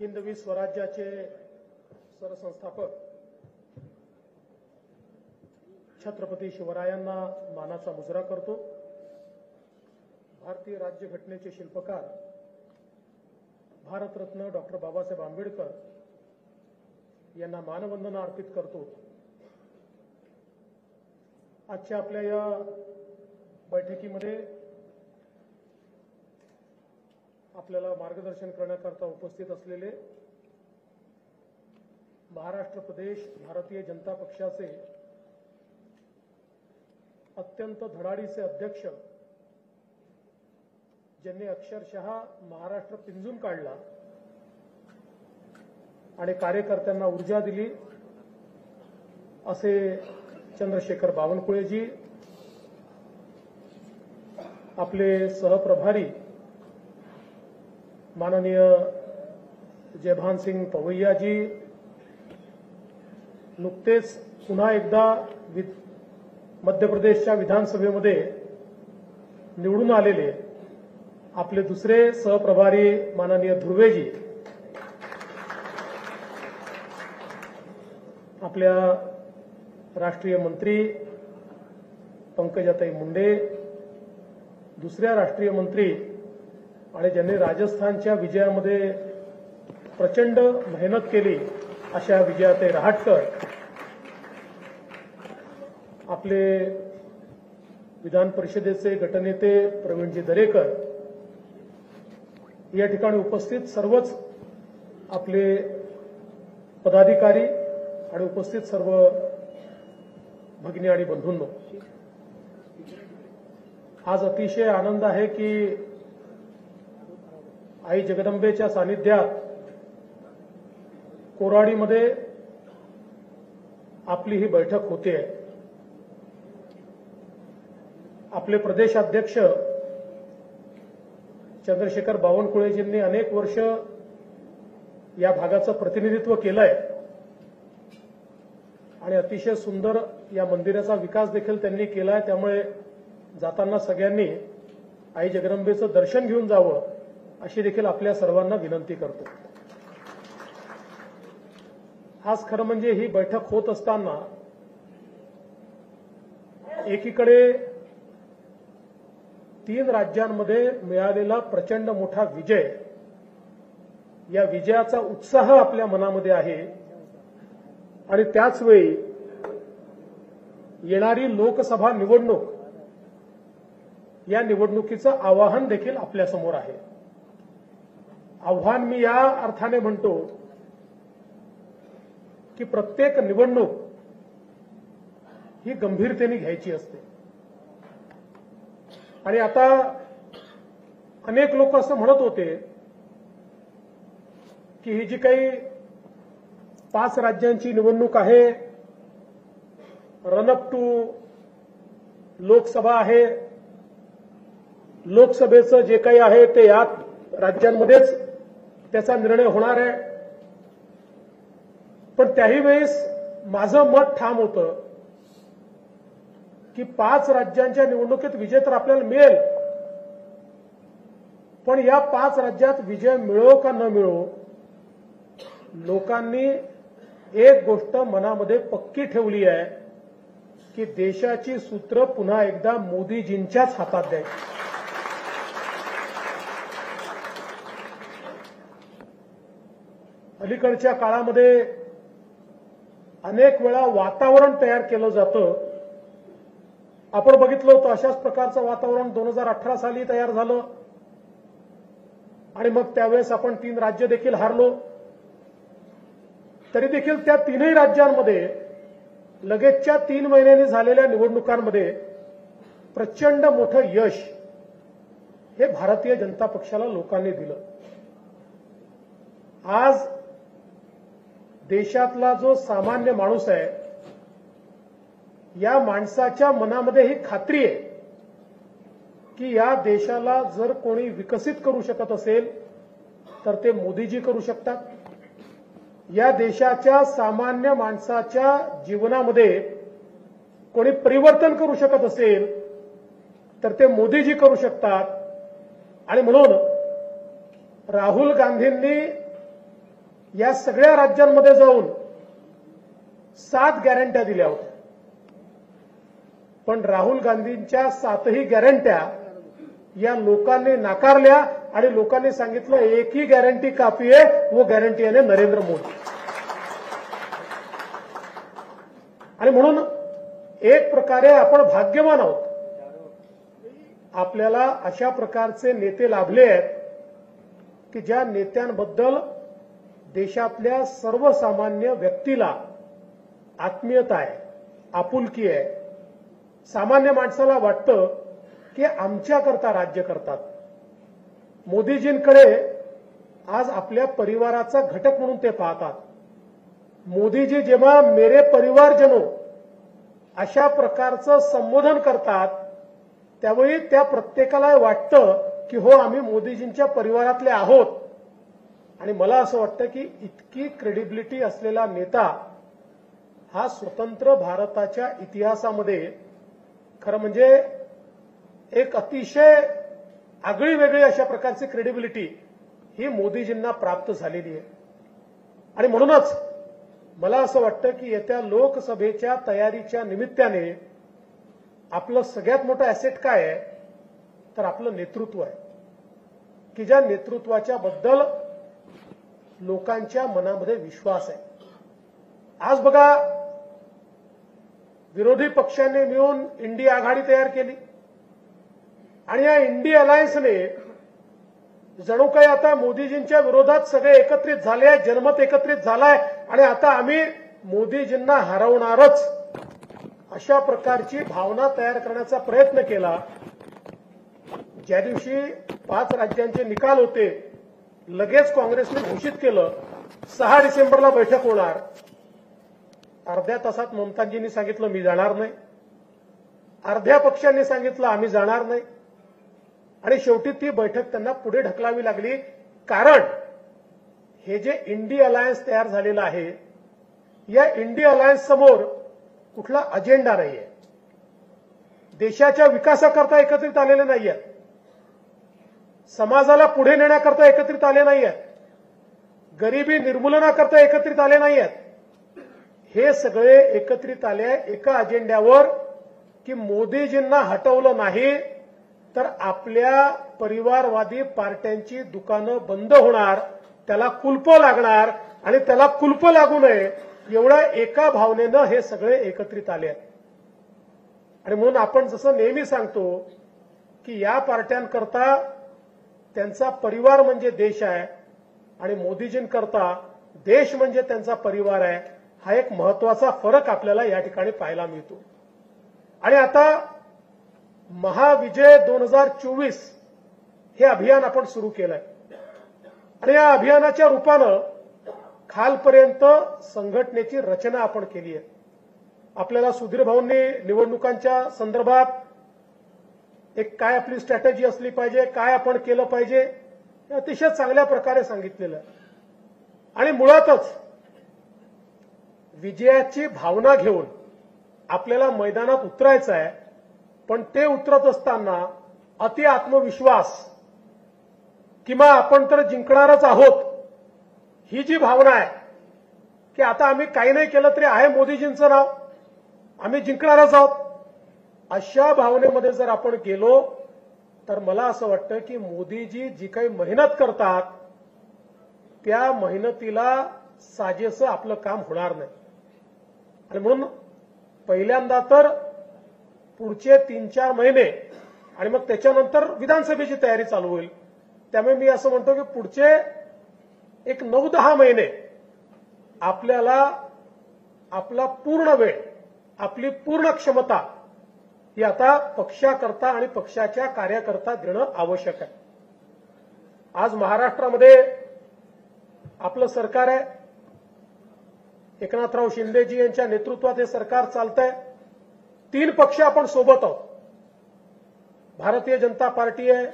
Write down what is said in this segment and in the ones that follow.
हिंदवी स्वराज्याचे सरसंस्थापक छत्रपती शिवरायांना मानाचा मुजरा करतो। भारतीय राज्यघटनेचे शिल्पकार भारतरत्न डॉक्टर बाबासाहेब आंबेडकर यांना मानवंदना अर्पित करतो। आजच्या आपल्या या बैठकीमध्ये आपल्याला मार्गदर्शन करण्याकरता उपस्थित असलेले महाराष्ट्र प्रदेश भारतीय जनता पक्षाचे अत्यंत धडाडीचे अध्यक्ष, ज्यांनी अक्षरशः महाराष्ट्र पिंजून काढला आणि कार्यकर्त्यांना ऊर्जा दिली, असे चंद्रशेखर बावनकुळेजी, आपले सहप्रभारी माननीय जयभान सिंग पवैया जी, नुकतेच पुन्हा एकदा मध्य प्रदेशच्या विधानसभेमध्ये निवडून आलेले आपले दुसरे सहप्रभारी माननीय धुर्वेजी, आपल्या राष्ट्रीय मंत्री पंकजाताई मुंडे, दुसऱ्या राष्ट्रीय मंत्री आणि ज्यांनी राजस्थानच्या विजयामध्ये प्रचंड मेहनत केली अशा विजयाताई रहाटकर, आपले विधान परिषदेचे गटनेते प्रवीणजी दरेकर, या ठिकाणी उपस्थित सर्वच आपले पदाधिकारी आणि उपस्थित सर्व भगिनी आणि बंधूंनो, आज अतिशय आनंद आहे की आई जगदंबेच्या सानिध्यात कोराडीमध्ये आपली ही बैठक होते। आपले प्रदेशाध्यक्ष चंद्रशेखर बावनकुळेजींनी अनेक वर्ष या भागाचं प्रतिनिधित्व केलंय आणि अतिशय सुंदर या मंदिराचा विकास देखील त्यांनी केलाय। त्यामुळे जाताना सगळ्यांनी आई जगदंबेचं दर्शन घेऊन जावं अशी देखील आपल्या सर्वांना विनंती करतो। आज खरं म्हणजे ही बैठक होत असताना एकीकडे 3 राज्यांमध्ये मिळालेला प्रचंड मोठा विजय, या विजयाचा उत्साह आपल्या मनामध्ये आहे आणि त्याचवेळी येणारी लोकसभा निवडणूक, या निवडणुकीचं आवाहन देखील आपल्यासमोर आहे। आव्हान मी या अर्थाने म्हणतो की प्रत्येक निवडणूक ही गंभीरतेने घ्यायची असते आणि आता अनेक लोक असं म्हणत होते की ही जी काही 5 राज्यांची निवडणूक आहे, रन अप टू लोकसभा आहे, लोकसभेचं जे काही आहे ते या राज्यांमध्येच त्याचा निर्णय होणार आहे। पण त्याही वेळेस माझं मत ठाम होतं की 5 राज्यांच्या निवडणुकीत विजय तर आपल्याला मिळेल, पण या 5 राज्यात विजय मिळो का न मिळो, लोकांनी एक गोष्ट मनामध्ये पक्की ठेवली आहे की देशाची सूत्र पुन्हा एकदा मोदीजींच्याच हातात द्यायची। अलीकडच्या काळामध्ये अनेक वेळा वातावरण तयार केलं जातं। आपण बघितलं होतं अशाच प्रकारचं वातावरण 2018 साली तयार झालं आणि मग त्यावेळेस आपण 3 राज्य देखील हारलो। तरी देखील त्या 3ही राज्यांमध्ये लगेचच्या 3 महिन्यांनी झालेल्या निवडणुकांमध्ये प्रचंड मोठं यश हे भारतीय जनता पक्षाला लोकांनी दिलं। आज देशातला जो सामान्य माणूस आहे, या माणसाच्या मनामध्ये ही खात्री आहे की या देशाला जर कोणी विकसित करू शकत असेल तर ते मोदीजी करू शकतात। या देशाच्या सामान्य माणसाच्या जीवनामध्ये कोणी परिवर्तन करू शकत असेल तर ते मोदीजी करू शकतात। आणि म्हणून राहुल गांधींनी या सगळ्या राज्यांमध्ये जाऊन 7 गॅरंट्या दिल्या होत्या. पण राहुल गांधींच्या 7ही गॅरंट्या या लोकांनी नाकारल्या आणि लोकांनी सांगितलं एक ही गॅरंटी काफी है, वो गॅरंटी आहे नरेंद्र मोदी. आणि म्हणून एक प्रकारे आपण भाग्यवान आहोत. आपल्याला अशा प्रकारचे नेते लाभले आहेत की ज्या नेत्यांबद्दल देशातल्या सर्वसामान्य व्यक्तीला आत्मीयता आहे, आपुलकी आहे. सामान्य माणसाला वाटतं की आमच्याकरता राज्य करतात. मोदीजींकडे आज आपल्या परिवाराचा घटक म्हणून ते पाहतात. मोदीजी जेव्हा मेरे परिवारजनों अशा प्रकारचं संबोधन करतात त्यावेळी त्या प्रत्येकाला वाटतं की हो आम्ही मोदीजींच्या परिवारातले आहोत. आणि मला असं वाटतं की इतकी क्रेडिबिलिटी असलेला नेता हा स्वतंत्र भारताच्या इतिहासामध्ये खरं म्हणजे एक अतिशय आगळी वेगळी अशा प्रकारची क्रेडिबिलिटी ही मोदीजींना प्राप्त झालेली आहे. आणि म्हणूनच मला असं वाटतं की येत्या लोकसभेच्या तयारीच्या निमित्ताने आपलं सगळ्यात मोठं ॲसेट काय आहे तर आपलं नेतृत्व आहे की ज्या नेतृत्वाच्या बद्दल लोकांच्या मनामध्ये विश्वास आहे. आज बघा विरोधी पक्षांनी मिळून इंडी आघाडी तयार केली आणि या इंडी अलायन्सने जणू काही आता मोदीजींच्या विरोधात सगळे एकत्रित झाले आहे, जनमत एकत्रित झालाय आणि आता आम्ही मोदीजींना हरवणारच अशा प्रकारची भावना तयार करण्याचा प्रयत्न केला. ज्या दिवशी 5 राज्यांचे निकाल होते लगेच काँग्रेसने घोषित केलं 6 डिसेंबरला बैठक होणार. अर्ध्या तासात ममताजींनी सांगितलं मी जाणार नाही, अर्ध्या पक्षांनी सांगितलं आम्ही जाणार नाही आणि शेवटी ती बैठक त्यांना पुढे ढकलावी लागली. कारण हे जे इंडी अलायन्स तयार झालेलं आहे या इंडी अलायन्स समोर कुठला अजेंडा नाहीये. देशाच्या विकासाकरता एकत्रित आलेले नाहीयेत, समाजाला पुढे नेण्याकरता एकत्रित आले नाहीयेत, गरिबी निर्मूलनाकरता एकत्रित आले नाहीयेत. हे सगळे एकत्रित आले एका अजेंड्यावर की मोदीजींना हटवलं नाही तर आपल्या परिवारवादी पार्ट्यांची दुकानं बंद होणार, त्याला कुलप लागणार आणि त्याला कुलप लागू नये एवढ्या एका भावनेनं हे सगळे एकत्रित आले आहेत. आणि म्हणून आपण जसं नेहमी सांगतो की या पार्ट्यांकरता त्यांचा परिवार म्हणजे देश आहे आणि मोदीजींकरता देश म्हणजे त्यांचा परिवार आहे. हा एक महत्वाचा फरक आपल्याला या ठिकाणी पाहायला मिळतो. आणि आता महाविजय 2024 हे अभियान आपण सुरू केलंय आणि या अभियानाच्या रूपानं खालपर्यंत संघटनेची रचना आपण केली आहे. आपल्याला सुधीर भाऊंनी निवडणुकांच्या संदर्भात एक काय आपली स्ट्रॅटेजी असली पाहिजे, काय आपण केलं पाहिजे हे अतिशय चांगल्या प्रकारे सांगितलेलं आहे. आणि मुळातच विजयाची भावना घेऊन आपल्याला मैदानात उतरायचं आहे. पण ते उतरत असताना अति आत्मविश्वास किंवा आपण तर जिंकणारच आहोत ही जी भावना आहे की आता आम्ही काही नाही केलं तरी आहे मोदीजींचं नाव, आम्ही जिंकणारच आहोत, अशा भावनेमध्ये जर आपण गेलो तर मला असं वाटतं की मोदीजी जी काही मेहनत करतात त्या मेहनतीला साजेसं आपलं काम होणार नाही. आणि म्हणून पहिल्यांदा तर पुढचे 3-4 महिने आणि मग त्याच्यानंतर विधानसभेची तयारी चालू होईल. त्यामुळे मी असं म्हणतो की पुढचे एक 9-10 महिने आपल्याला आपला पूर्ण वेळ, आपली पूर्ण क्षमता ही आता पक्षाकरता आणि पक्षाच्या कार्याकरता देणं आवश्यक आहे. आज महाराष्ट्रामध्ये आपलं सरकार आहे, एकनाथराव शिंदेजी यांच्या नेतृत्वात हे सरकार चालतंय. 3 पक्ष आपण सोबत आहोत. भारतीय जनता पार्टी आहे,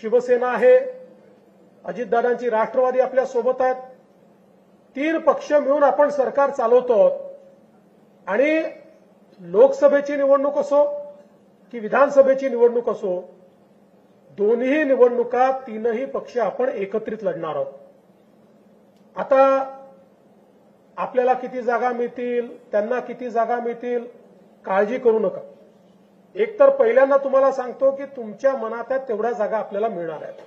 शिवसेना आहे, अजितदादांची राष्ट्रवादी आपल्या सोबत आहेत. 3 पक्ष मिळून आपण सरकार चालवतो आहोत. आणि लोकसभेची निवडणूक असो की विधानसभेची निवडणूक असो, दोन्ही निवडणुका 3ही पक्ष आपण एकत्रित लढणार आहोत. आता आपल्याला किती जागा मिळतील, त्यांना किती जागा मिळतील, काळजी करू नका. एकतर पहिल्यांदा तुम्हाला सांगतो की तुमच्या मनात आहे तेवढ्या जागा आपल्याला मिळणार आहेत,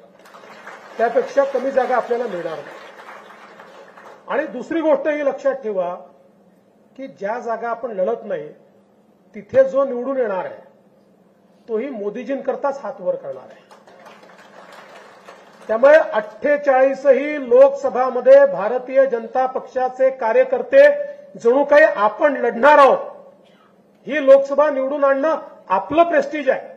त्यापेक्षा कमी जागा आपल्याला मिळणार नाही. आणि दुसरी गोष्ट ही लक्षात ठेवा की ज्या जागा आपण लढत नाही तिथे जो निवडून येणार आहे तोही मोदीजींकरताच हात वर करणार आहे. त्यामुळे 48ही लोकसभामध्ये भारतीय जनता पक्षाचे कार्यकर्ते जणू काही आपण लढणार आहोत. ही लोकसभा निवडून आणणं आपलं प्रेस्टिज आहे.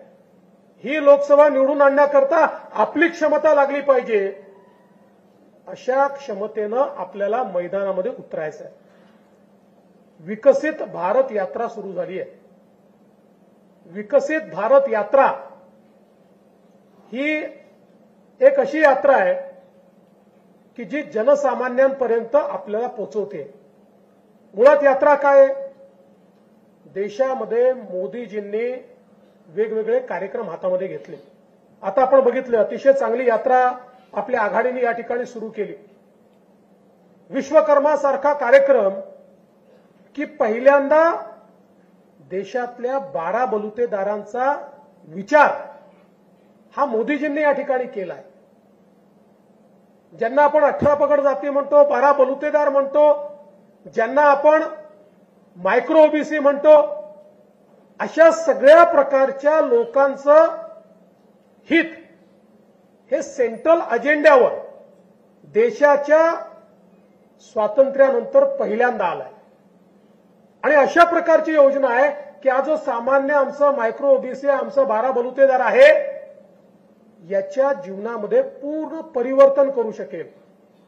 ही लोकसभा निवडून आणण्याकरता आपली क्षमता लागली पाहिजे. अशा क्षमतेनं आपल्याला मैदानामध्ये उतरायचं आहे. विकसित भारत यात्रा सुरू झाली आहे. विकसित भारत यात्रा ही एक अशी यात्रा आहे की जी जनसामान्यांपर्यंत आपल्याला पोहोचवते. मुळात यात्रा काय आहे? देशामध्ये मोदीजींनी वेगवेगळे कार्यक्रम हातामध्ये घेतले. आता आपण बघितलं अतिशय चांगली यात्रा आपल्या आघाडीने या ठिकाणी सुरू केली. विश्वकर्मा सारखा कार्यक्रम की पहिल्यांदा देशातल्या 12 बलुतेदारांचा विचार हा मोदीजींनी या ठिकाणी केलाय. ज्यांना आपण 18 पगड जाती म्हणतो, 12 बलुतेदार म्हणतो, ज्यांना आपण मायक्रो ओबीसी म्हणतो, अशा सगळ्या प्रकारच्या लोकांचं हित हे सेंट्रल अजेंड्यावर देशाच्या स्वातंत्र्यानंतर पहिल्यांदा आलाय. आणि अशा प्रकारची योजना आहे की आज जो सामान्य आमचं मायक्रो ओबीसी आमचं 12 बलुतेदार आहे याच्या जीवनामध्ये पूर्ण परिवर्तन करू शकेल,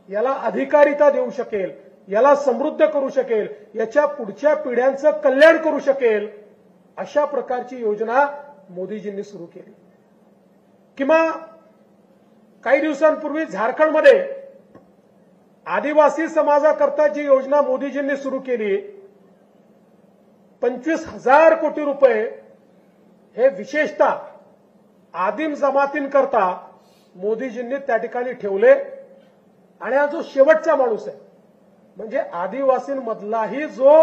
याला अधिकारिता देऊ शकेल, याला समृद्ध करू शकेल, याच्या पुढच्या पिढ्यांचं कल्याण करू शकेल, अशा प्रकारची योजना मोदीजींनी सुरू केली. किंवा काही दिवसांपूर्वी झारखंडमध्ये आदिवासी समाजाकरता जी योजना मोदीजींनी सुरू केली, 25,000 कोटी रुपये हे विशेषतः आदिम जमातींकरता मोदीजींनी त्या ठिकाणी ठेवले. आणि हा जो शेवटचा माणूस आहे म्हणजे आदिवासींमधलाही जो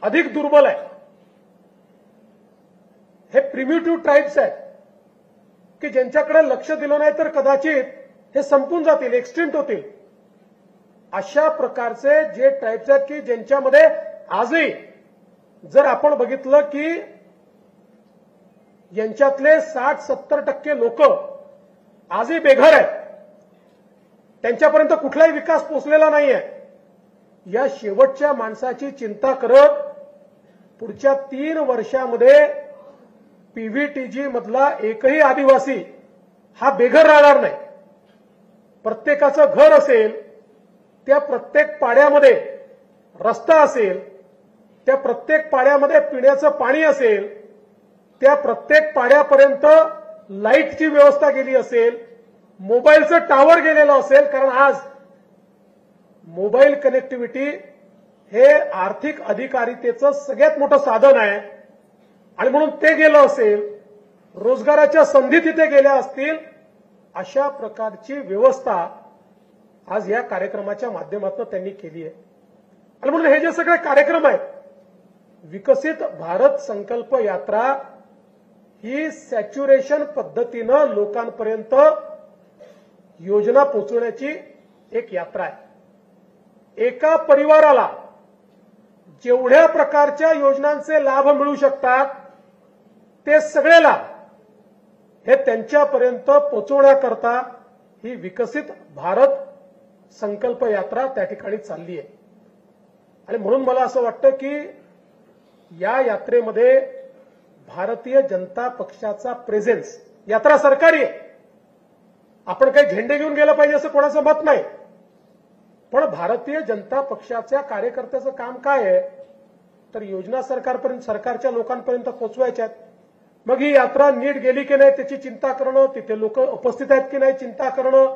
अधिक दुर्बल आहे, हे प्रिमिटिव्ह ट्राईब्स आहेत की ज्यांच्याकडे लक्ष दिलं नाही तर कदाचित हे संपून जातील, एक्सटिंक्ट होतील. अशा प्रकारचे जे ट्राईब्स आहेत की ज्यांच्यामध्ये आजही जर आपण बघितलं की यांच्यातले 60-70% लोक आजही बेघर आहेत, त्यांच्यापर्यंत कुठलाही विकास पोहोचलेला नाहीये. या शेवटच्या माणसाची चिंता करत पुढच्या 3 वर्षामध्ये पीव्हीटीजी मधला एकही आदिवासी हा बेघर राहणार नाही. प्रत्येकाचं घर असेल, त्या प्रत्येक पाड्यामध्ये रस्ता असेल, त्या प्रत्येक पाड्यामध्ये पिण्याचं पाणी असेल, त्या प्रत्येक पाड्यापर्यंत लाईटची व्यवस्था केली असेल, मोबाईलचं टावर गेलेलं असेल. कारण आज मोबाईल कनेक्टिव्हिटी हे आर्थिक अधिकारितेचं सगळ्यात मोठं साधन आहे आणि म्हणून ते गेलं असेल, रोजगाराच्या संधी तिथे गेल्या असतील. अशा प्रकारची व्यवस्था आज या कार्यक्रमाच्या माध्यमातून त्यांनी केली आहे. आणि म्हणून हे जे सगळे कार्यक्रम आहेत, विकसित भारत संकल्प यात्रा ही सॅच्युरेशन पद्धतीनं लोकांपर्यंत योजना पोहोचवण्याची एक यात्रा आहे. एका परिवाराला जेवढ्या प्रकारच्या योजनांचे लाभ मिळू शकतात ते सगळे लाभ हे त्यांच्यापर्यंत पोहोचवण्याकरता ही विकसित भारत संकल्प यात्रा त्या ठिकाणी चालली आहे. आणि म्हणून मला असं वाटतं की या यात्रेमध्ये भारतीय जनता पक्षाचा प्रेझेन्स, यात्रा सरकारी आहे, आपण काही झेंडे घेऊन गेलं पाहिजे असं कोणाचं मत नाही, पण भारतीय जनता पक्षाच्या कार्यकर्त्याचं काम काय आहे तर योजना सरकारपर्यंत, सरकारच्या लोकांपर्यंत पोहोचवायच्या आहेत. मग ही यात्रा नीट गेली की नाही त्याची चिंता करणं, तिथे लोक उपस्थित आहेत की नाही चिंता करणं,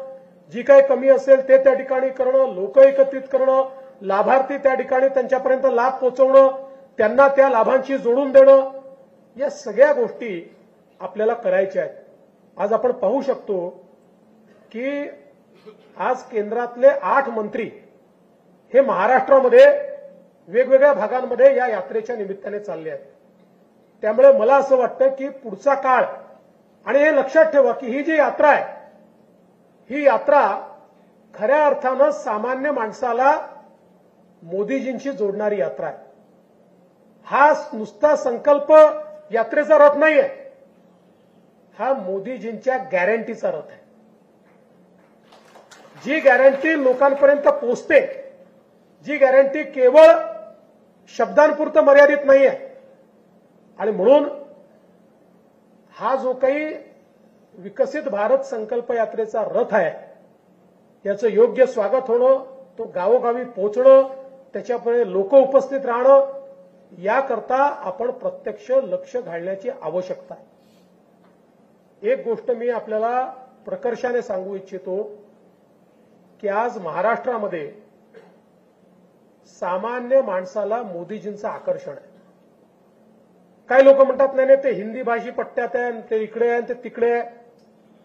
जी काही कमी असेल ते त्या ठिकाणी करणं, लोक एकत्रित करणं, लाभार्थी त्या ठिकाणी त्यांच्यापर्यंत लाभ पोहोचवणं, त्यांना त्या लाभांशी जोडून देणं, या सगळ्या गोष्टी आपल्याला करायच्या आहेत. आज आपण पाहू शकतो की आज केंद्रातले 8 मंत्री हे महाराष्ट्रामध्ये वेगवेगळ्या भागांमध्ये या यात्रेच्या निमित्ताने चालले आहेत. त्यामुळे मला असं वाटतं की पुढचा काळ, आणि हे लक्षात ठेवा की ही जी यात्रा आहे, ही यात्रा खऱ्या अर्थानं सामान्य माणसाला मोदीजींशी जोडणारी यात्रा आहे. हा नुसता संकल्प यात्रेचा रथ नाहीये, हा मोदीजींच्या गॅरंटीचा रथ आहे. जी गॅरंटी लोकांपर्यंत पोहोचते, जी गॅरंटी केवळ शब्दांपुरतं मर्यादित नाहीये. आणि म्हणून हा जो काही विकसित भारत संकल्प यात्रेचा रथ आहे, याचं योग्य स्वागत होणं, तो गावोगावी पोहोचणं, त्याच्यापुढे लोक उपस्थित राहणं, याकरता आपण प्रत्यक्ष लक्ष घालण्याची आवश्यकता आहे. एक गोष्ट मी आपल्याला प्रकर्षाने सांगू इच्छितो की आज महाराष्ट्रामध्ये सामान्य माणसाला मोदीजींचं आकर्षण आहे. काही लोक म्हणतात नाही ते हिंदी भाषी पट्ट्यात आहे, ते इकडे आहे, ते तिकडे आहे.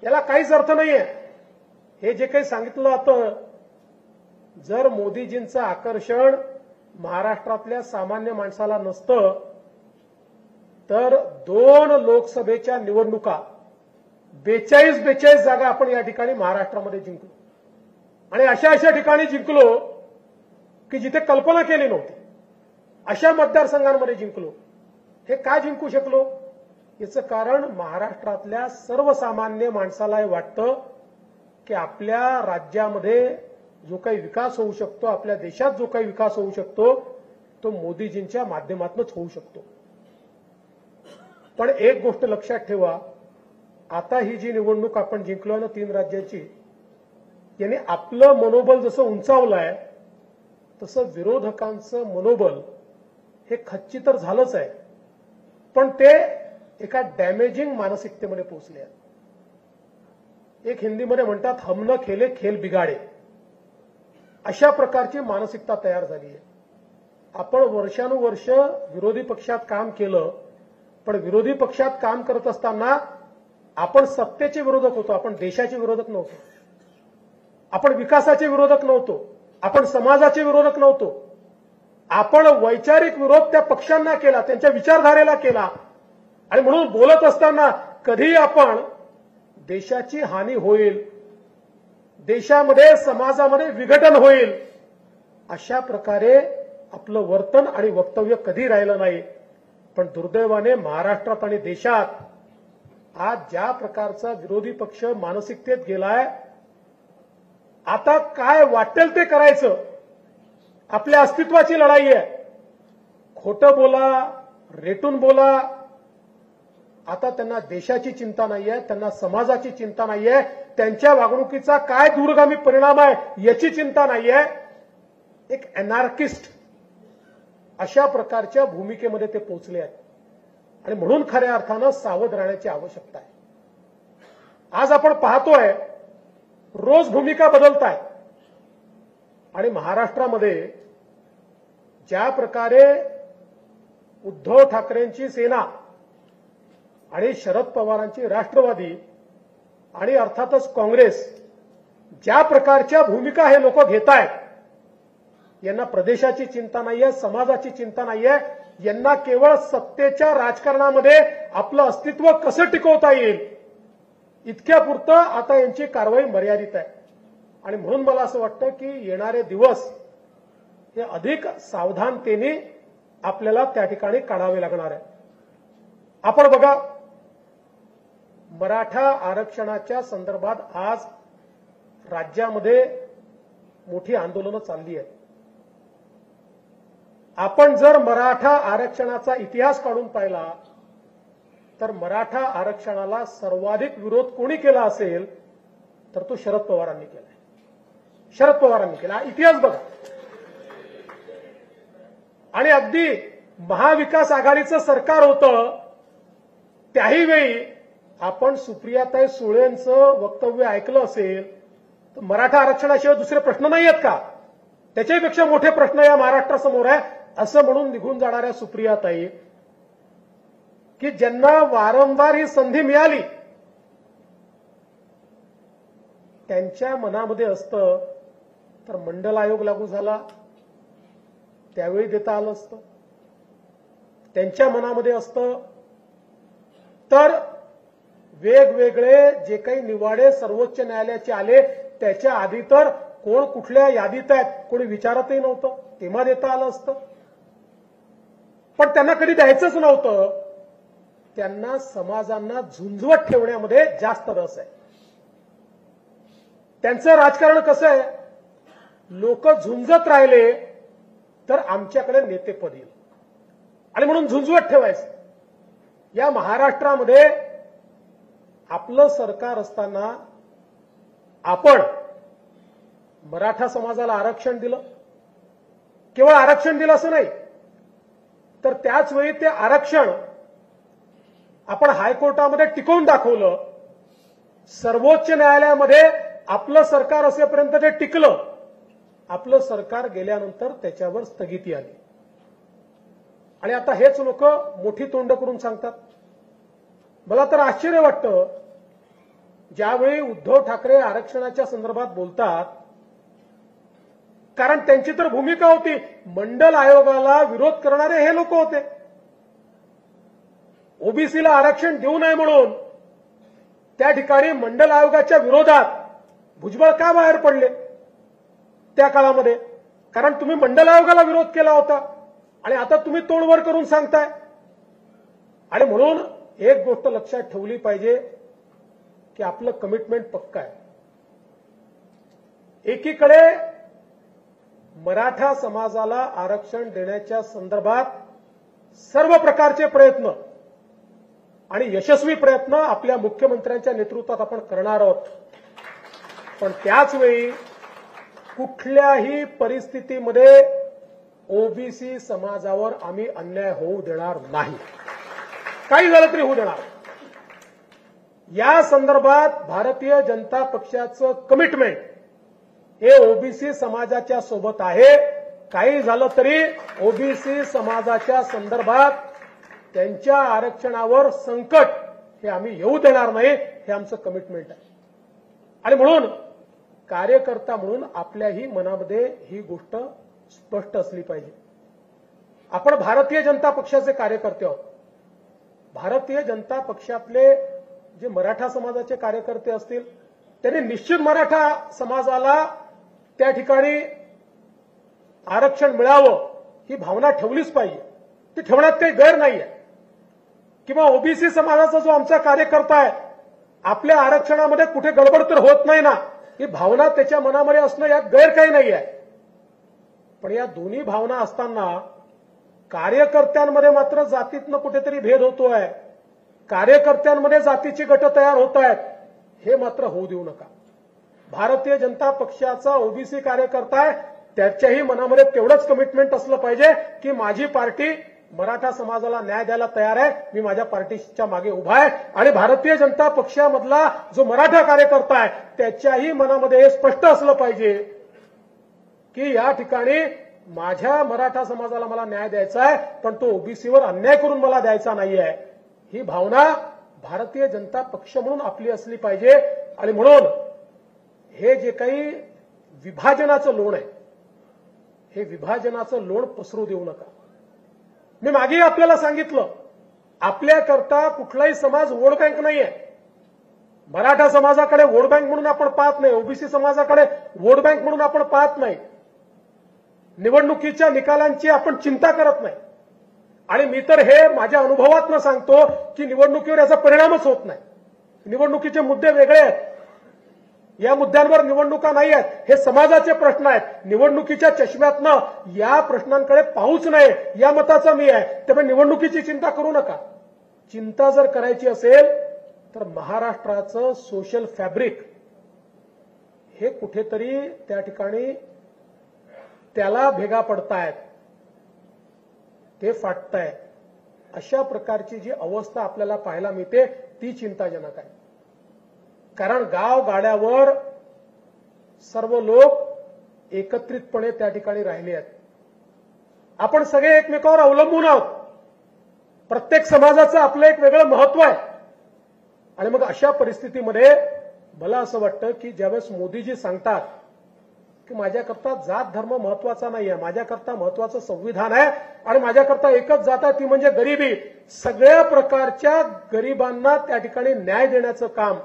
याला काहीच अर्थ नाहीये. हे जे काही सांगितलं जातं, जर मोदीजींचं आकर्षण महाराष्ट्रातल्या सामान्य माणसाला नसतं तर 2 लोकसभेच्या निवडणुका 42 जागा आपण या ठिकाणी महाराष्ट्रामध्ये जिंकलो. आणि अशा ठिकाणी जिंकलो की जिथे कल्पना केली नव्हती, अशा मतदारसंघांमध्ये जिंकलो. हे का जिंकू शकलो? याचं कारण महाराष्ट्रातल्या सर्वसामान्य माणसाला हे वाटतं की आपल्या राज्यामध्ये जो काही विकास होऊ शकतो, आपल्या देशात जो काही विकास होऊ शकतो, तो मोदीजींच्या माध्यमातूनच होऊ शकतो. पण एक गोष्ट लक्षात ठेवा, आता ही जी निवडणूक आपण जिंकलो ना 3 राज्याची, याने आपलं मनोबल जसं उंचावलं आहे, तसं विरोधकांचं मनोबल हे खच्ची तर झालंच आहे, पण ते एका डॅमेजिंग मानसिकतेमध्ये पोहोचले आहेत. एक हिंदीमध्ये म्हणतात, हम न खेले खेल बिगाडे. अशा प्रकारची मानसिकता तयार झाली आहे. आपण वर्षानुवर्ष विरोधी पक्षात काम केलं, पण विरोधी पक्षात काम करत असताना आपण सत्तेचे विरोधक होतो, आपण देशाचे विरोधक नव्हतो, आपण विकासाचे विरोधक नव्हतो, आपण समाजाचे विरोधक नव्हतो. आपण वैचारिक विरोध त्या पक्षांना केला, त्यांच्या विचारधारेला केला. आणि म्हणून बोलत असताना कधी आपण देशाची हानी होईल, देशामध्ये समाजामध्ये विघटन होईल, अशा प्रकारे आपलं वर्तन आणि वक्तव्य कधी राहिलं नाही. पण दुर्दैवाने महाराष्ट्रात आणि देशात आज ज्या प्रकारचा विरोधी पक्ष मानसिकतेत गेलाय, आता काय वाटेल ते करायचं, आपल्या अस्तित्वाची लढाई आहे. खोटं बोला, रेटून बोला. आता त्यांना देशाची चिंता नाहीये, त्यांना समाजाची चिंता नाहीये, त्यांच्या वागणुकीचा काय दूरगामी परिणाम आहे याची चिंता नाहीये. एक अनार्किस्ट अशा प्रकारच्या भूमिकेमध्ये ते पोहोचले आहेत. आणि म्हणून खऱ्या अर्थानं सावध राहण्याची आवश्यकता आहे. आज आपण पाहतोय रोज भूमिका बदलत आहे. आणि महाराष्ट्रामध्ये ज्या प्रकारे उद्धव ठाकरेंची सेना आणि शरद पवारांची राष्ट्रवादी आणि अर्थातच काँग्रेस ज्या प्रकारच्या भूमिका हे लोक घेत आहेत, यांना प्रदेशाची चिंता नाहीये, समाजाची चिंता नाहीये. यांना केवळ सत्तेच्या राजकारणामध्ये आपलं अस्तित्व कसं टिकवता येईल इतक्यापुरतं आता यांची कारवाई मर्यादित आहे. आणि म्हणून मला असं वाटतं की येणारे दिवस हे अधिक सावधानतेने आपल्याला त्या ठिकाणी काढावे लागणार आहे. आपण बघा, मराठा आरक्षणाच्या संदर्भात आज राज्यामध्ये मोठी आंदोलनं चालली आहेत. आपण जर मराठा आरक्षणाचा इतिहास काढून पाहिला तर मराठा आरक्षणाला सर्वाधिक विरोध कोणी केला असेल तर तो शरद पवारांनी केला. शरद पवारांनी केला. इतिहास बघा. आणि अगदी महाविकास आघाडीचं सरकार होतं त्याही वेळी आपण सुप्रियाताई सुळेंचं वक्तव्य ऐकलं असेल तर मराठा आरक्षणाशिवाय दुसरे प्रश्न नाही आहेत का, त्याच्यापेक्षा मोठे प्रश्न या महाराष्ट्रासमोर आहे असं म्हणून निघून जाणाऱ्या सुप्रियाताई, की ज्यांना वारंवार ही संधी मिळाली त्यांच्या मनामध्ये असतं तर मंडल आयोग लागू झाला त्यावेळी देता आलं असतं. त्यांच्या मनामध्ये असतं तर वेगवेगळे जे काही निवाडे सर्वोच्च न्यायालयाचे आले त्याच्या आधी तर कोण कुठल्या यादीत आहेत कोणी विचारतही नव्हतं, तेव्हा देता आलं असतं. पण त्यांना कधी द्यायचंच नव्हतं. त्यांना समाजांना झुंजवत ठेवण्यामध्ये जास्त रस आहे. त्यांचं राजकारण कसं आहे, लोक झुंजत राहिले तर आमच्याकडे नेतेपद येईल आणि म्हणून झुंजवत ठेवायचं. या महाराष्ट्रामध्ये आपलं सरकार असताना आपण मराठा समाजाला आरक्षण दिलं. केवळ आरक्षण दिलं असं नाही तर त्याच वेळी ते आरक्षण आपण हायकोर्टामध्ये टिकवून दाखवलं. सर्वोच्च न्यायालयामध्ये आपलं सरकार असेपर्यंत ते टिकलं. आपलं सरकार गेल्यानंतर त्याच्यावर स्थगिती आली आणि आता हेच लोक मोठी तोंड करून सांगतात. मला तर आश्चर्य वाटतं ज्यावेळी उद्धव ठाकरे आरक्षणाच्या संदर्भात बोलतात, कारण त्यांची तर भूमिका होती मंडल आयोगाला विरोध करणारे हे लोक होते. ओबीसीला आरक्षण देऊ नये म्हणून त्या ठिकाणी मंडल आयोगाच्या विरोधात भुजबळ का बाहेर पडले त्या काळामध्ये, कारण तुम्ही मंडल आयोगाला विरोध केला होता आणि आता तुम्ही तोंड वर करून सांगताय. आणि म्हणून एक गोष्ट लक्षात ठेवली पाहिजे की आपलं कमिटमेंट पक्का आहे. एकीकडे मराठा समाजाला आरक्षण देण्याच्या संदर्भात सर्व प्रकारचे प्रयत्न आणि यशस्वी प्रयत्न आपल्या मुख्यमंत्र्यांच्या नेतृत्वात आपण करणार आहोत. पण त्याचवेळी कुठल्याही परिस्थितीमध्ये ओबीसी समाजावर आम्ही अन्याय होऊ देणार नाही. काही झालं तरी होऊ देणार. या संदर्भात भारतीय जनता पक्षाचं कमिटमेंट हे ओबीसी समाजाच्या सोबत आहे. काही झालं तरी ओबीसी समाजाच्या संदर्भात त्यांच्या आरक्षणावर संकट हे आम्ही येऊ देणार नाही, हे आमचं कमिटमेंट आहे. आणि म्हणून कार्यकर्ता म्हणून आपल्याही मनामध्ये ही गोष्ट स्पष्ट असली पाहिजे. आपण भारतीय जनता पक्षाचे कार्यकर्ते आहोत. भारतीय जनता पक्षातले जे मराठा समाजाचे कार्यकर्ते असतील त्यांनी निश्चित मराठा समाजाला त्या ठिकाणी आरक्षण मिळावं ही भावना ठेवलीच पाहिजे. ती ठेवण्यात काही गैर नाहीये. किंवा ओबीसी समाजाचा जो आमचा कार्यकर्ता आहे आपल्या आरक्षणामध्ये कुठे गडबड तर होत नाही ना, ही भावना त्याच्या मनामध्ये असणं यात गैर काही नाही आहे. पण या दोन्ही भावना असताना कार्यकर्त्यांमध्ये मात्र जातीतनं कुठेतरी भेद होतोय, कार्यकर्त्यांमध्ये जातीची गट तयार होत आहेत, हे मात्र होऊ देऊ नका. भारतीय जनता पक्षाचा ओबीसी कार्यकर्ता आहे त्याच्याही मनामध्ये तेवढंच कमिटमेंट असलं पाहिजे की माझी पार्टी मराठा समाजाला न्याय द्यायला तयार आहे, मी माझ्या पार्टीच्या मागे उभा आहे. आणि भारतीय जनता पक्षामधला जो मराठा कार्यकर्ता आहे त्याच्याही मनामध्ये हे स्पष्ट असलं पाहिजे की या ठिकाणी माझ्या मराठा समाजाला मला न्याय द्यायचा आहे पण तो ओबीसीवर अन्याय करून मला द्यायचा नाहीये. ही भावना भारतीय जनता पक्ष म्हणून आपली असली पाहिजे. आणि म्हणून हे जे काही विभाजनाचं लोण आहे हे विभाजनाचं लोण पसरू देऊ नका. मी मागेही आपल्याला सांगितलं आपल्याकरता कुठलाही समाज वोट बँक नाहीये. मराठा समाजाकडे वोट बँक म्हणून आपण पाहत नाही, ओबीसी समाजाकडे वोट बँक म्हणून आपण पाहत नाही, निवडणुकीच्या निकालांची आपण चिंता करत नाही. आणि मी तर हे माझ्या अनुभवातनं सांगतो की निवडणुकीवर याचा परिणामच होत नाही. निवडणुकीचे मुद्दे वेगळे आहेत, या मुद्द्यांवर निवडणुका नाही आहेत, हे समाजाचे प्रश्न आहेत. निवडणुकीच्या चष्म्यातनं या प्रश्नांकडे पाहूच नये या मताचा मी आहे. त्यामुळे निवडणुकीची चिंता करू नका. चिंता जर करायची असेल तर महाराष्ट्राचं सोशल फॅब्रिक हे कुठेतरी त्या ठिकाणी त्याला भेगा पडतायत, ते फाटतायत. अशा प्रकारची जी अवस्था आपल्याला पाहायला मिळते ती चिंताजनक आहे. कारण गावगाड्यावर सर्व लोक एकत्रितपणे त्या ठिकाणी राहिले आहेत. आपण सगळे एकमेकावर अवलंबून आहोत. प्रत्येक समाजाचं आपलं एक वेगळं महत्व आहे. आणि मग अशा परिस्थितीमध्ये मला असं वाटतं की ज्यावेळेस मोदीजी सांगतात की माझ्याकरता जात धर्म महत्वाचा नाहीये, माझ्याकरता महत्वाचं संविधान आहे आणि माझ्याकरता एकच जात आहे ती म्हणजे गरिबी, सगळ्या प्रकारच्या गरिबांना त्या ठिकाणी न्याय देण्याचं काम,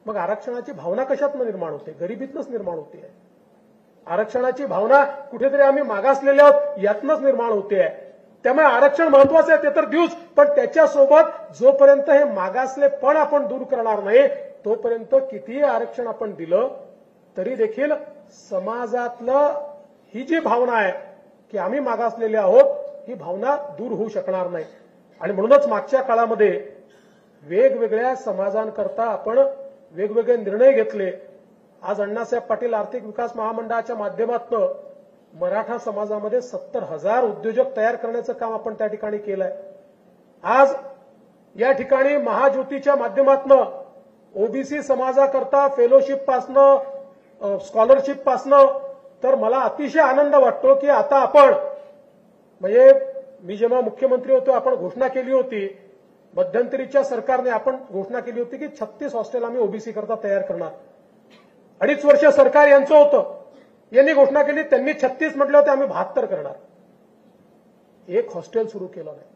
मग आरक्षणाची भावना कशातनं निर्माण होते? गरिबीतनंच निर्माण होते. आरक्षणाची भावना कुठेतरी आम्ही मागासलेले आहोत यातनंच निर्माण होते. त्यामुळे आरक्षण महत्वाचं आहे ते तर देऊच, पण त्याच्यासोबत जोपर्यंत हे मागासलेपण आपण दूर करणार नाही तोपर्यंत कितीही आरक्षण आपण दिलं तरी देखील समाजातलं ही जी भावना आहे की आम्ही मागासलेले आहोत ही भावना दूर होऊ शकणार नाही. आणि म्हणूनच मागच्या काळामध्ये वेगवेगळ्या समाजांकरता आपण वेगवेगळे निर्णय घेतले. आज अण्णासाहेब पाटील आर्थिक विकास महामंडळाच्या माध्यमातून मराठा समाजामध्ये 70,000 उद्योजक तयार करण्याचं काम आपण त्या ठिकाणी केलंय. आज या ठिकाणी महाज्योतीच्या माध्यमातून ओबीसी समाजाकरता फेलोशिपपासनं स्कॉलरशिपपासनं तर मला अतिशय आनंद वाटतो की आता आपण म्हणजे मी जेव्हा मुख्यमंत्री होतो आपण घोषणा केली होती, मध्यंतरीच्या सरकारने आपण घोषणा केली होती की 36 हॉस्टेल आम्ही ओबीसी करता तयार करणार. 2.5 वर्ष सरकार यांचं होतं, यांनी घोषणा केली, त्यांनी 36 म्हटले होते, आम्ही 72 करणार. एक हॉस्टेल सुरू केलं नाही.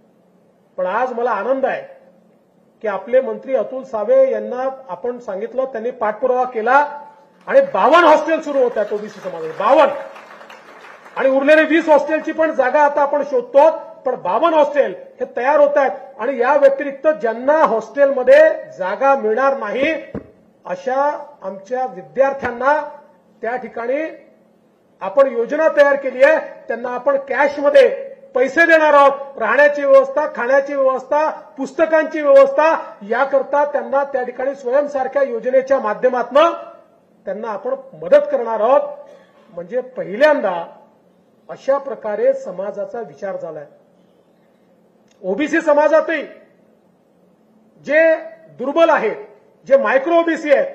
पण आज मला आनंद आहे की आपले मंत्री अतुल सावे यांना आपण सांगितलं, त्यांनी पाठपुरावा केला आणि 52 हॉस्टेल सुरू होत आहेत ओबीसी समाजात, 52. आणि उरलेले 20 हॉस्टेलची पण जागा आता आपण शोधतो, पण 52 हॉस्टेल हे तयार होत आहेत. आणि या व्यतिरिक्त ज्यांना हॉस्टेलमध्ये जागा मिळणार नाही अशा आमच्या विद्यार्थ्यांना त्या ठिकाणी आपण योजना तयार केली आहे, त्यांना आपण कॅशमध्ये पैसे देणार आहोत. राहण्याची व्यवस्था, खाण्याची व्यवस्था, पुस्तकांची व्यवस्था याकरता त्यांना त्या ठिकाणी स्वयंसारख्या योजनेच्या माध्यमातून त्यांना आपण मदत करणार आहोत. म्हणजे पहिल्यांदा अशा प्रकारे समाजाचा विचार झालाय. ओबीसी समाजातही जे दुर्बल आहेत, जे मायक्रो ओबीसी आहेत,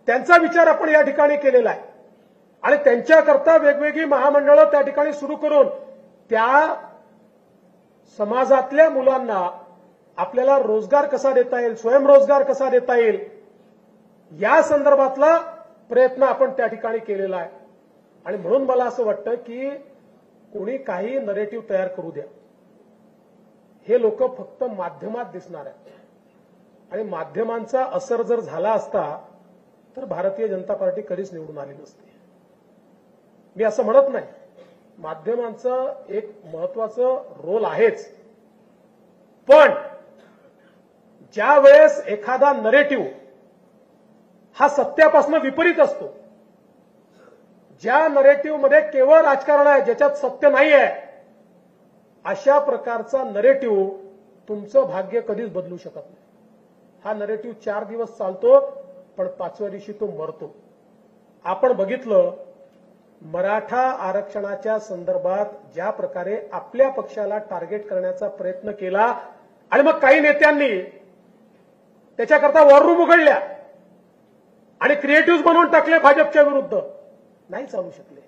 त्यांचा विचार आपण या ठिकाणी केलेला आहे आणि त्यांच्याकरता वेगवेगळी महामंडळं त्या ठिकाणी सुरू करून त्या समाजातल्या मुलांना आपल्याला रोजगार कसा देता येईल, स्वयंरोजगार कसा देता येईल या संदर्भातला प्रयत्न आपण त्या ठिकाणी केलेला आहे. आणि म्हणून मला असं वाटतं की कोणी काही नरेटिव्ह तयार करू द्या, हे लोक फक्त माध्यमात दिसणार आहेत. आणि माध्यमांचा असर जर झाला असता तर भारतीय जनता पार्टी कधीच निवडून आली नसती. मी असं म्हणत नाही, माध्यमांचं एक महत्वाचं रोल आहेच, पण ज्या वेळेस एखादा नरेटिव्ह हा सत्यापासून विपरीत असतो, ज्या नरेटिव्हमध्ये केवळ राजकारण आहे, ज्याच्यात सत्य नाही आहे, अशा प्रकारचा नरेटिव्ह तुमचं भाग्य कधीच बदलू शकत नाही. हा नरेटिव्ह 4 दिवस चालतो पण 5व्या दिवशी तो मरतो. आपण बघितलं मराठा आरक्षणाच्या संदर्भात ज्या प्रकारे आपल्या पक्षाला टार्गेट करण्याचा प्रयत्न केला आणि मग काही नेत्यांनी त्याच्याकरता वॉर रूम उघडल्या आणि क्रिएटिव्ह बनवून टाकले भाजपच्या विरुद्ध, नाही चालू शकले.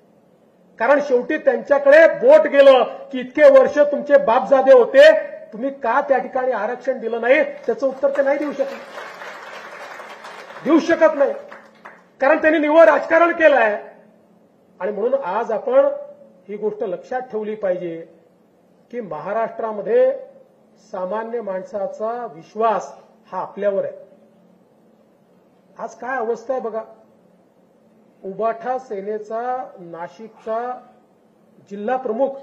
कारण शेवटी त्यांच्याकडे बोट गेलं की इतके वर्ष तुमचे बापजादे होते, तुम्ही का त्या ठिकाणी आरक्षण दिलं नाही, त्याचं उत्तर ते नाही देऊ शकत नाही, कारण त्यांनी निव्वळ राजकारण केलं आहे. आणि म्हणून आज आपण ही गोष्ट लक्षात ठेवली पाहिजे की महाराष्ट्रामध्ये सामान्य माणसाचा विश्वास हा आपल्यावर आहे. आज काय अवस्था आहे बघा. उबाठा सेनेचा नाशिकचा जिल्हा प्रमुख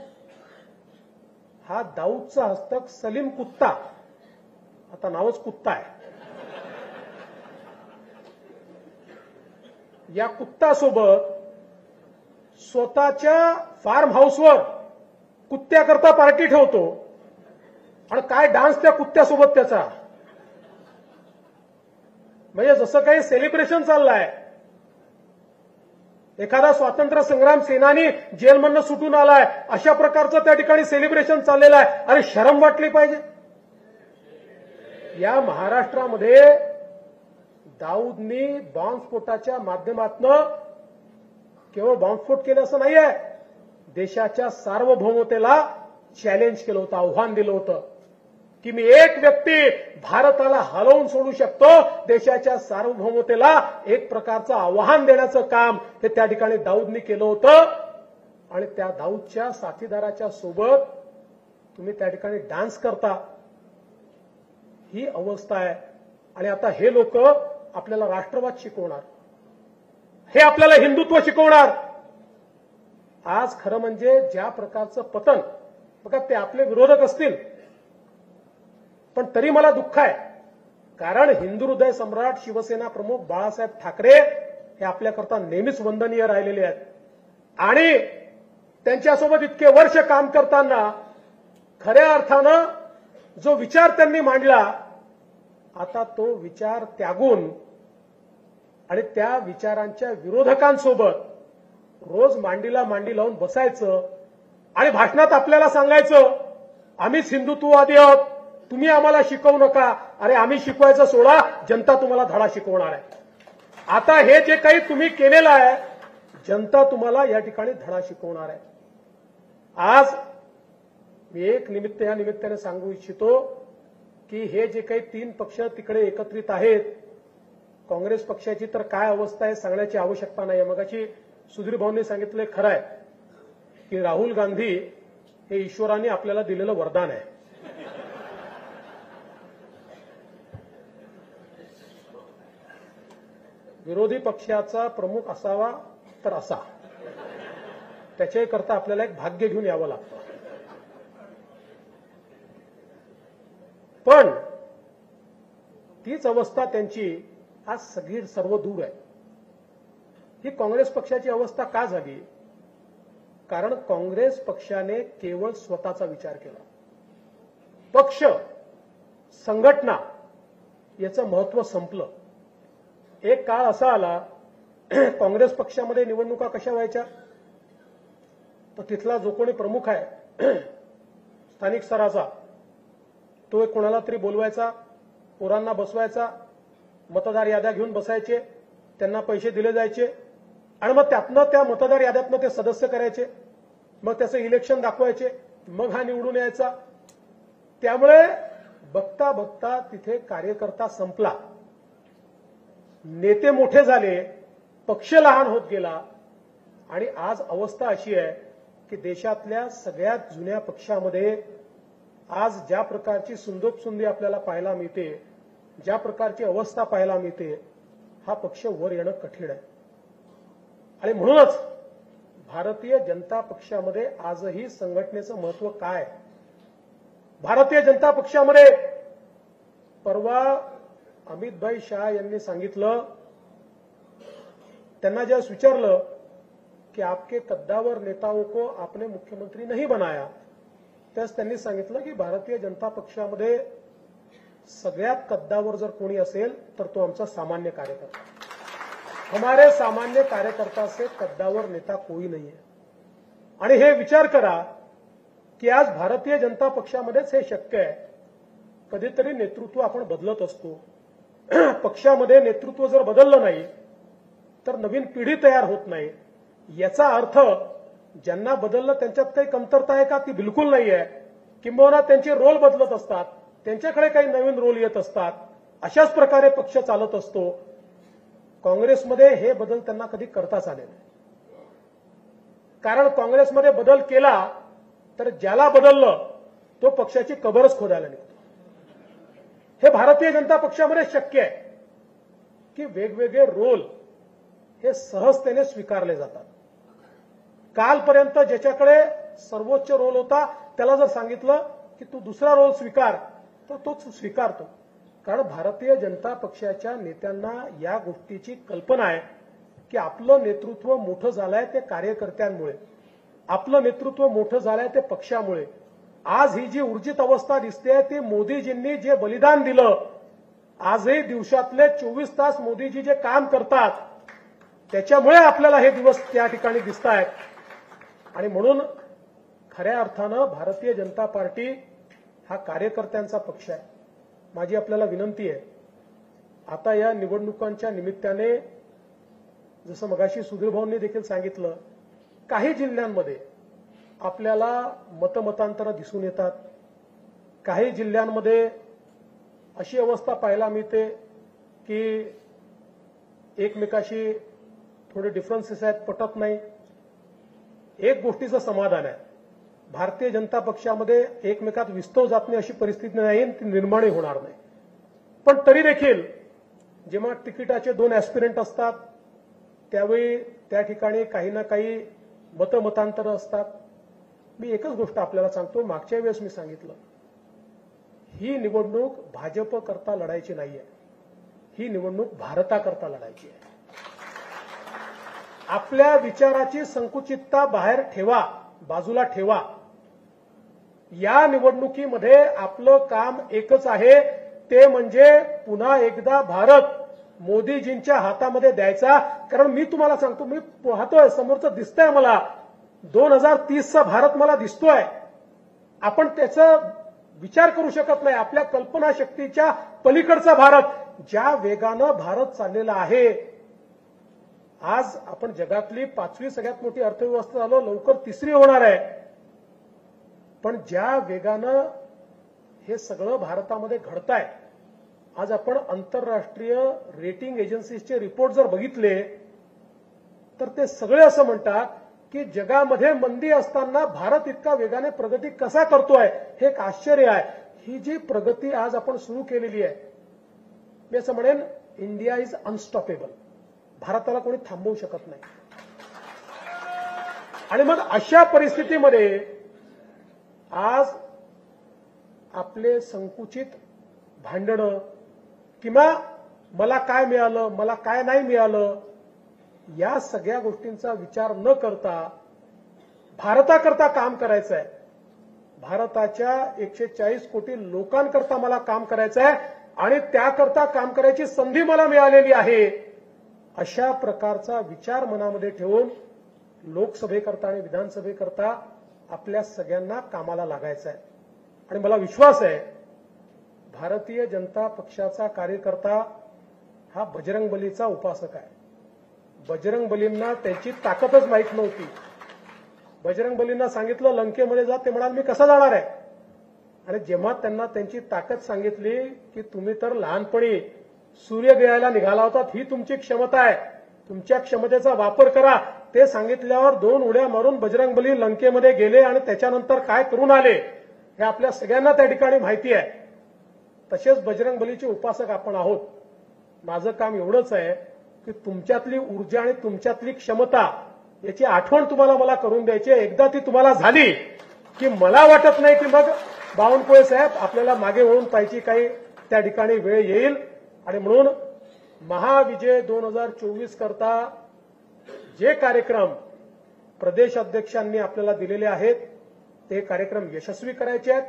हा दाऊदचा हस्तक सलीम कुत्ता, आता नावच कुत्ता आहे, या कुत्तासोबत स्वतःच्या फार्म हाऊसवर कुत्त्याकरता पार्टी ठेवतो आणि काय डान्स त्या कुत्त्यासोबत त्याचा, म्हणजे जसं काही सेलिब्रेशन चाललंय. एखादा स्वातंत्र्य संग्राम सेनानी जेलमधनं सुटून आलाय अशा प्रकारचं त्या ठिकाणी सेलिब्रेशन चाललेलं आहे. अरे शरम वाटली पाहिजे. या महाराष्ट्रामध्ये दाऊदनी बॉम्बस्फोटाच्या माध्यमातून केवळ बॉम्बस्फोट केला असं नाही आहे, देशाच्या सार्वभौमतेला चॅलेंज केलं होतं, आव्हान दिलं होतं की मी एक व्यक्ती भारताला हलवून सोडू शकतो, देशाच्या सार्वभौमतेला एक प्रकारचं आव्हान देण्याचं काम हे त्या ठिकाणी दाऊदनी केलं होतं. आणि त्या दाऊदच्या साथीदाराच्या सोबत तुम्ही त्या ठिकाणी डान्स करता, ही अवस्था आहे. आणि आता हे लोक आपल्याला राष्ट्रवाद शिकवणार, हे आपल्याला हिंदुत्व शिकवणार. आज खरं म्हणजे ज्या प्रकारचं पतन, बघा ते आपले विरोधक असतील, पण तरी मला दुःख आहे, कारण हिंदू हृदय सम्राट शिवसेना प्रमुख बाळासाहेब ठाकरे हे आपल्याकरता नेहमीच वंदनीय राहिलेले आहेत. आणि त्यांच्यासोबत इतके वर्ष काम करताना खऱ्या अर्थानं जो विचार त्यांनी मांडला, आता तो विचार त्यागून आणि त्या विचारांच्या विरोधकांसोबत रोज मांडीला मांडी लावून बसायचं आणि भाषणात आपल्याला सांगायचं आम्हीच हिंदुत्ववादी आहोत, तुम्ही आम्हाला शिकवू नका. अरे आम्ही शिकवायचं सोडा, जनता तुम्हाला धडा शिकवणार आहे. आता हे जे काही तुम्ही केलेलं आहे, जनता तुम्हाला या ठिकाणी धडा शिकवणार आहे. आज मी एक या निमित्ताने सांगू इच्छितो की हे जे काही 3 पक्ष तिकडे एकत्रित आहेत, काँग्रेस पक्षाची तर काय अवस्था आहे सांगण्याची आवश्यकता नाही. मगाशी सुधीर भाऊंनी सांगितलं खरं आहे की राहुल गांधी हे ईश्वराने आपल्याला दिलेलं वरदान आहे. विरोधी पक्षाचा प्रमुख असावा तर असा, त्याच्याकरता आपल्याला एक भाग्य घेऊन यावं लागतं. पण तीच अवस्था त्यांची आज सर्व दूर आहे. ही काँग्रेस पक्षाची अवस्था का झाली? कारण काँग्रेस पक्षाने केवळ स्वतःचा विचार केला. पक्ष, संघटना याचं महत्व संपलं. एक काळ असा आला, काँग्रेस पक्षामध्ये निवडणुका कशा व्हायच्या, तर तिथला जो कोणी प्रमुख आहे स्थानिक स्तराचा, तो एक कोणाला तरी बोलवायचा, पोरांना बसवायचा, मतदार याद्या घेऊन बसायचे, त्यांना पैसे दिले जायचे आणि मग त्यातनं त्या मतदार याद्यातनं ते सदस्य करायचे, मग त्याचं इलेक्शन दाखवायचे, मग हा निवडून यायचा. त्यामुळे बघता बघता तिथे कार्यकर्ता संपला, नेते मोठे झाले, पक्ष लहान होत गेला. आणि आज अवस्था अशी आहे की देशातल्या सगळ्यात जुन्या पक्षामध्ये आज ज्या प्रकारची सुंदोपसुंदी आपल्याला पाहायला मिळते, ज्या प्रकारची अवस्था पाहायला मिळते, हा पक्ष वर येणं कठीण आहे. आणि म्हणूनच भारतीय जनता पक्षामध्ये आजही संघटनेचं महत्व काय? भारतीय जनता पक्षामध्ये परवा अमितभाई शाह यांनी सांगितलं, त्यांना ज्यावेळेस विचारलं की आपके कद्दावर नेताओं को आपने मुख्यमंत्री नहीं बनाया, त्यास त्यांनी सांगितलं की भारतीय जनता पक्षामध्ये सगळ्यात कद्दावर जर कोणी असेल तर तो आमचा सामान्य कार्यकर्ता. हमारे सामान्य कार्यकर्ता से कद्दावर नेता कोई नहीं है. आणि हे विचार करा की आज भारतीय जनता पक्षामध्येच हे शक्य आहे. कधीतरी नेतृत्व आपण बदलत असतो. पक्षामध्ये नेतृत्व जर बदललं नाही तर नवीन पिढी तयार होत नाही. याचा अर्थ ज्यांना बदललं त्यांच्यात काही कमतरता आहे का? ती बिलकुल नाही आहे. किंबहुना त्यांचे रोल बदलत असतात, त्यांच्याकडे काही नवीन रोल येत असतात. अशाच प्रकारे पक्ष चालत असतो. काँग्रेसमध्ये हे बदल त्यांना कधी करताच आले नाही. कारण काँग्रेसमध्ये बदल केला तर ज्याला बदललं तो पक्षाची कबरच खोदायला निघतो. हे भारतीय जनता पक्षामध्ये शक्य आहे की वेगवेगळे रोल हे सहजतेने स्वीकारले जातात. कालपर्यंत ज्याच्याकडे सर्वोच्च रोल होता त्याला जर सांगितलं की तू दुसरा रोल स्वीकार तर तोच स्वीकारतो. कारण भारतीय जनता पक्षाच्या नेत्यांना या गोष्टीची कल्पना आहे की आपलं नेतृत्व मोठं झालंय ते कार्यकर्त्यांमुळे, आपलं नेतृत्व मोठं झालंय ते पक्षामुळे. आज ही जी ऊर्जित अवस्था दिसते ती मोदीजींनी जे बलिदान दिलं, आजही दिवसातले 24 तास मोदीजी जे काम करतात त्याच्यामुळे आपल्याला हे दिवस त्या ठिकाणी दिसत आहेत. आणि म्हणून खऱ्या अर्थानं भारतीय जनता पार्टी हा कार्यकर्त्यांचा पक्ष आहे. माझी आपल्याला विनंती आहे, आता या निवडणुकांच्या निमित्ताने जसं मगाशी सुधीर भाऊंनी देखील सांगितलं, काही जिल्ह्यांमध्ये आपल्याला मतमतांतरं दिसून येतात, काही जिल्ह्यांमध्ये अशी अवस्था पाहायला मिळते की एकमेकाशी थोडे डिफरन्सेस आहेत, पटत नाही. एक गोष्टीचं समाधान आहे, भारतीय जनता पक्षामध्ये एकमेकात विस्तव जात नाही अशी परिस्थिती नाही, ती निर्माणही होणार नाही. पण तरी देखील जेव्हा तिकिटाचे 2 ऍस्पिरंट असतात त्यावेळी त्या ठिकाणी काही ना काही मतमतांतरं असतात. मी एकच गोष्ट आपल्याला सांगतो, मागच्या वेळेस मी सांगितलं, ही निवडणूक भाजप करता लढायची नाहीये, ही निवडणूक भारताकरता लढायची आहे. आपल्या विचाराची संकुचितता बाहेर ठेवा, बाजूला ठेवा. या निवडणुकीमध्ये आपलं काम एकच आहे, ते म्हणजे पुन्हा एकदा भारत मोदीजींच्या हातामध्ये द्यायचा. कारण मी तुम्हाला सांगतो, मी पाहतोय समोरचं दिसतंय मला, 2030चा भारत मला दिसतोय. आपण त्याचा विचार करू शकत नाही. आपल्या कल्पनाशक्तीच्या पलीकडचा भारत, ज्या वेगानं भारत चाललेला आहे. आज आपण जगातली 5वी सगळ्यात मोठी अर्थव्यवस्था झालो, लवकर 3री होणार आहे. पण ज्या वेगानं हे सगळं भारतामध्ये घडतंय, आज आपण आंतरराष्ट्रीय रेटिंग एजन्सीजचे रिपोर्ट जर बघितले तर ते सगळे असं म्हणतात की जगामध्ये मंदी असताना भारत इतका वेगाने प्रगती कसा करतोय, हे एक आश्चर्य आहे. ही जी प्रगती आज आपण सुरू केलेली आहे, मी असं म्हणेन, इंडिया इज अनस्टॉपेबल. भारताला कोणी थांबवू शकत नाही. आणि मग अशा परिस्थितीमध्ये आज आपले संकुचित भांडणं किंवा मला काय मिळालं, मला काय नाही मिळालं, या सगळ्या गोष्टींचा विचार न करता भारताकरता काम करायचं आहे. भारताच्या 140 कोटी लोकांकरता मला काम करायचं आहे आणि त्याकरता काम करायची संधी मला मिळालेली आहे. अशा प्रकारचा विचार मनामध्ये ठेवून लोकसभेकरता आणि विधानसभेकरता आपल्या सगळ्यांना कामाला लागायचं आहे. आणि मला विश्वास आहे, भारतीय जनता पक्षाचा कार्यकर्ता हा बजरंगबलीचा उपासक आहे. बजरंगबलींना त्यांची ताकदच माहीत नव्हती. बजरंगबलींना सांगितलं लंकेमध्ये जा, ते म्हणाले मी कसा जाणार आहे. आणि जेव्हा त्यांना त्यांची ताकद सांगितली की तुम्ही तर लहानपणी सूर्य गिळायला निघाला होतात, ही तुमची क्षमता आहे, तुमच्या क्षमतेचा वापर करा, ते सांगितल्यावर 2 उड्या मारून बजरंगबली लंकेमध्ये गेले आणि त्याच्यानंतर काय करून आले हे आपल्या सगळ्यांना त्या ठिकाणी माहिती आहे. तसेच बजरंगबलीचे उपासक आपण आहोत. माझं काम एवढंच आहे की तुमच्यातली ऊर्जा आणि तुमच्यातली क्षमता याची आठवण तुम्हाला मला करून द्यायची. एकदा ती तुम्हाला झाली की मला वाटत नाही की मग बावनकुळे साहेब आपल्याला मागे वळून पाहायची काही त्या ठिकाणी वेळ येईल. आणि म्हणून महाविजय 2024 करता जे कार्यक्रम प्रदेश अध्यक्षांनी आपल्याला दिलेले आहेत ते कार्यक्रम यशस्वी करायचे आहेत.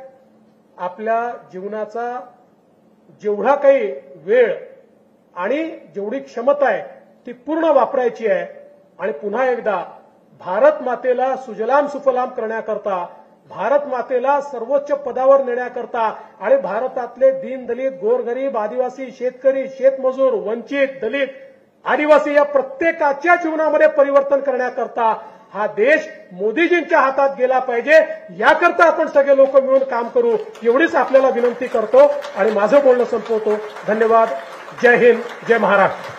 आपल्या जीवनाचा जेवढा काही वेळ आणि जेवढी क्षमता आहे ती पूर्ण वापरायची आहे. आणि पुन्हा एकदा भारत मातेला सुजलाम सुफलाम करण्याकरता, भारत मातेला सर्वोच्च पदावर नेण्याकरता आणि भारतातले दीनदलित, गोरगरीब, आदिवासी, शेतकरी, शेतमजूर, वंचित, दलित, आदिवासी या प्रत्येकाच्या जीवनामध्ये परिवर्तन करण्याकरता हा देश मोदीजींच्या हातात गेला पाहिजे. याकरता आपण सगळे लोक मिळून काम करू, एवढीच आपल्याला विनंती करतो आणि माझं बोलणं संपवतो. धन्यवाद. जय हिंद, जय महाराष्ट्र.